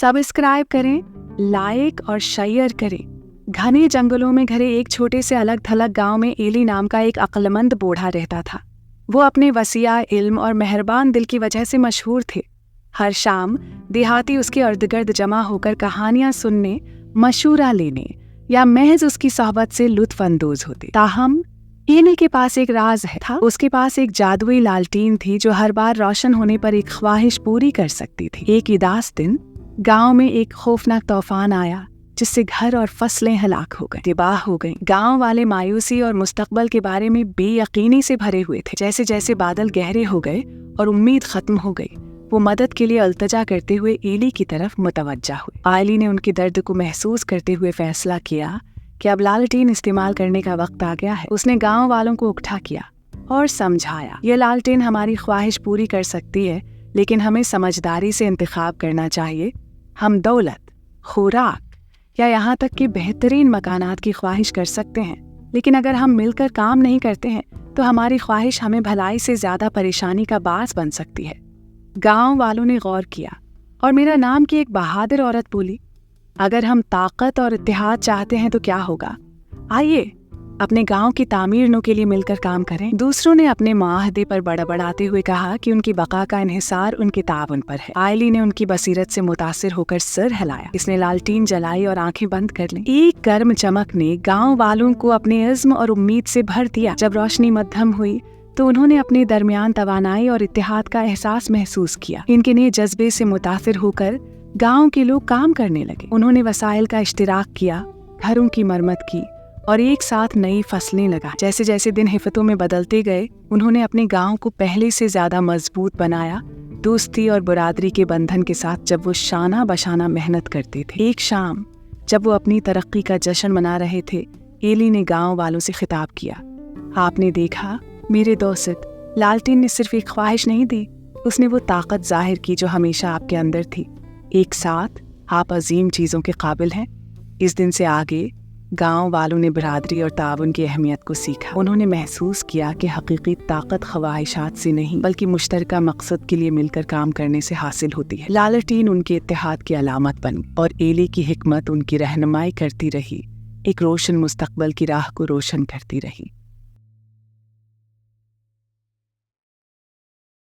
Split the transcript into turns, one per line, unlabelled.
Subscribe करें, like और share करें। घने जंगलों में घरे एक छोटे से अलग थलग गांव में एली नाम का एक अक्लमंद बूढ़ा रहता था। वो अपने वसीया इल्म और मेहरबान दिल की वजह से मशहूर थे। हर शाम देहाती उसके इर्द-गिर्द जमा होकर कहानियां सुनने, मशूरा लेने या महज उसकी सोहबत से लुत्फ अंदोज होते। ताहम एली के पास एक राज था। उसके पास एक जादुई लालटीन थी जो हर बार रोशन होने पर एक ख्वाहिश पूरी कर सकती थी। एक उदास दिन गांव में एक खौफनाक तूफान आया जिससे घर और फसलें हलाक हो गई, तबाह हो गईं। गांव वाले मायूसी और मुस्तकबल के बारे में बेयकीनी से भरे हुए थे। जैसे जैसे बादल गहरे हो गए और उम्मीद खत्म हो गई, वो मदद के लिए अल्तजा करते हुए एली की तरफ मुतवज्जा हुए। एली ने उनके दर्द को महसूस करते हुए फैसला किया कि अब लालटीन इस्तेमाल करने का वक्त आ गया है। उसने गांव वालों को इकट्ठा किया और समझाया, ये लालटीन हमारी ख्वाहिश पूरी कर सकती है, लेकिन हमें समझदारी से इंतखाब करना चाहिए। हम दौलत, खुराक या यहाँ तक कि बेहतरीन मकानात की ख्वाहिश कर सकते हैं, लेकिन अगर हम मिलकर काम नहीं करते हैं तो हमारी ख्वाहिश हमें भलाई से ज्यादा परेशानी का बास बन सकती है। गांव वालों ने गौर किया और मेरा नाम की एक बहादुर औरत बोली, अगर हम ताकत और इत्तेहाद चाहते हैं तो क्या होगा, आइए अपने गांव की तामीर के लिए मिलकर काम करें। दूसरों ने अपने माहदे पर बड़बड़ाते हुए कहा कि उनकी बका का इन्हिसार उनके ताउन पर है। एली ने उनकी बसीरत से मुतासिर होकर सिर हिलाया। इसने लालटीन जलाई और आंखें बंद कर लीं। एक गर्म चमक ने गांव वालों को अपने इज़्म और उम्मीद से भर दिया। जब रोशनी मध्यम हुई तो उन्होंने अपने दरमियान तवानाई और इत्तेहाद का एहसास महसूस किया। इनके नए जज्बे से मुतासिर होकर गाँव के लोग काम करने लगे। उन्होंने वसाइल का इश्तिराक किया, घरों की मरम्मत की और एक साथ नई फसलें लगा। जैसे जैसे दिन हिफ़तों में बदलते गए, उन्होंने अपने गांव को पहले से ज्यादा मजबूत बनाया। दोस्ती और बरादरी के बंधन के साथ जब वो शाना बशाना मेहनत करते थे। एक शाम जब वो अपनी तरक्की का जश्न मना रहे थे, एली ने गांव वालों से खिताब किया, आपने देखा मेरे दोस्त, लालटीन ने सिर्फ एक ख्वाहिश नहीं दी, उसने वो ताकत जाहिर की जो हमेशा आपके अंदर थी। एक साथ आप अजीम चीज़ों के काबिल हैं। इस दिन से आगे गांव वालों ने बरादरी और ताउन की अहमियत को सीखा। उन्होंने महसूस किया कि हकीकी ताकत ख्वाहिशात से नहीं बल्कि मुश्तरका मकसद के लिए मिलकर काम करने से हासिल होती है। लालटीन उनके इत्तेहाद की अलामत बन और एली की हिकमत उनकी रहनुमाई करती रही, एक रोशन मुस्तकबल की राह को रोशन करती रही।